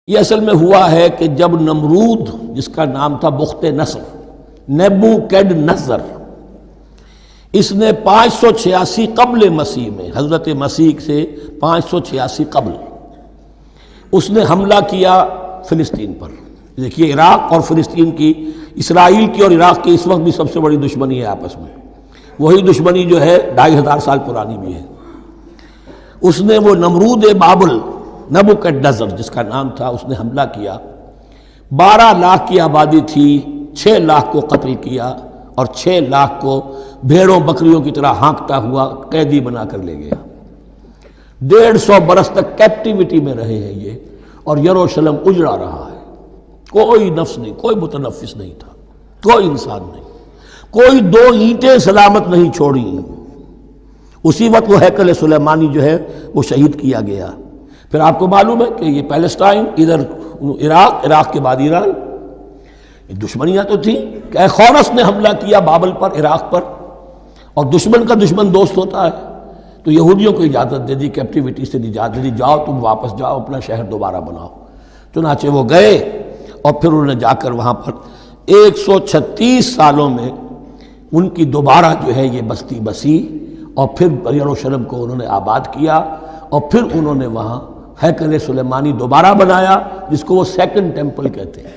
یہ اصل میں ہوا ہے کہ جب نمرود، جس کا نام تھا بخت نصر، نیبوکیڈنیزر، اس نے 586 قبل مسیح میں، حضرت مسیح سے 586 قبل، اس نے حملہ کیا فلسطین پر۔ دیکھیے عراق اور فلسطین کی، اسرائیل کی اور عراق کی اس وقت بھی سب سے بڑی دشمنی ہے آپس میں، وہی دشمنی جو ہے 2500 سال پرانی بھی ہے۔ اس نے وہ نمرود بابل، نیبوکیڈنیزر جس کا نام تھا، اس نے حملہ کیا، 12 لاکھ کی آبادی تھی، 6 لاکھ کو قتل کیا اور 6 لاکھ کو بھیڑوں بکریوں کی طرح ہانکتا ہوا قیدی بنا کر لے گیا۔ 150 برس تک کیپٹیوٹی میں رہے ہیں یہ، اور یروشلم اجڑا رہا ہے۔ کوئی نفس نہیں، کوئی متنفس نہیں تھا، کوئی انسان نہیں، کوئی 2 اینٹیں سلامت نہیں چھوڑی۔ اسی وقت وہ ہیکل سلیمانی جو ہے وہ شہید کیا گیا۔ پھر آپ کو معلوم ہے کہ یہ پیلسٹائن، ادھر عراق، عراق کے بعد ایران، دشمنیاں تو تھیں کہ خورس نے حملہ کیا بابل پر، عراق پر، اور دشمن کا دشمن دوست ہوتا ہے، تو یہودیوں کو اجازت دے دی، کیپٹیوٹی سے اجازت دے دی، جاؤ تم واپس جاؤ، اپنا شہر دوبارہ بناؤ۔ چنانچہ وہ گئے اور پھر انہوں نے جا کر وہاں پر 136 سالوں میں ان کی دوبارہ جو ہے یہ بستی بسی، اور پھر یروشلم کو انہوں نے آباد کیا، اور پھر انہوں نے وہاں ہیکل سلیمانی دوبارہ بنایا، جس کو وہ سیکنڈ ٹیمپل کہتے ہیں۔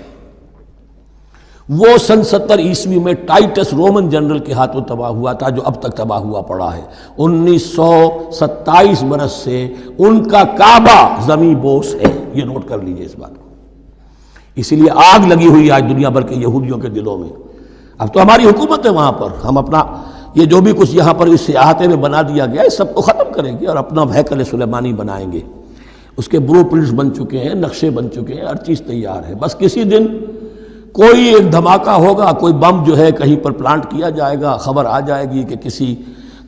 وہ سن 70 عیسوی میں ٹائٹس رومن جنرل کے ہاتھوں تباہ ہوا تھا، جو اب تک تباہ ہوا پڑا ہے۔ 1927 برس سے ان کا کعبہ زمیں بوس ہے، یہ نوٹ کر لیجئے اس بات کو۔ اسی لیے آگ لگی ہوئی آج دنیا بھر کے یہودیوں کے دلوں میں۔ اب تو ہماری حکومت ہے وہاں پر، ہم اپنا یہ جو بھی کچھ یہاں پر اس احاطے میں بنا دیا گیا ہے، اس سب کو ختم کریں گے اور اپنا ہیکل سلیمانی بنائیں گے۔ اس کے بلو پرنٹس بن چکے ہیں، نقشے بن چکے ہیں، ہر چیز تیار ہے۔ بس کسی دن کوئی ایک دھماکہ ہوگا، کوئی بم جو ہے کہیں پر پلانٹ کیا جائے گا، خبر آ جائے گی کہ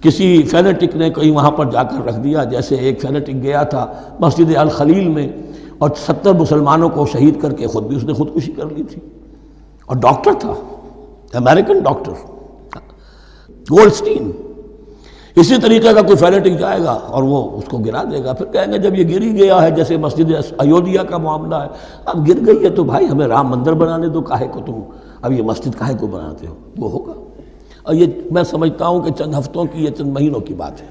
کسی فینیٹک نے کہیں وہاں پر جا کر رکھ دیا، جیسے ایک فینیٹک گیا تھا مسجد الخلیل میں اور 70 مسلمانوں کو شہید کر کے خود بھی اس نے خودکشی کر لی تھی، اور ڈاکٹر تھا، امریکن ڈاکٹر گولڈسٹین۔ اسی طریقے کا کوئی فینیٹک جائے گا اور وہ اس کو گرا دے گا، پھر کہیں گے جب یہ گر ہی گیا ہے، جیسے مسجد ایودھیا کا معاملہ ہے، اب گر گئی ہے تو بھائی ہمیں رام مندر بنانے دو، کاہے کو تم اب یہ مسجد کاہے کو بناتے ہو، وہ ہوگا۔ اور یہ میں سمجھتا ہوں کہ چند ہفتوں کی، یہ چند مہینوں کی بات ہے۔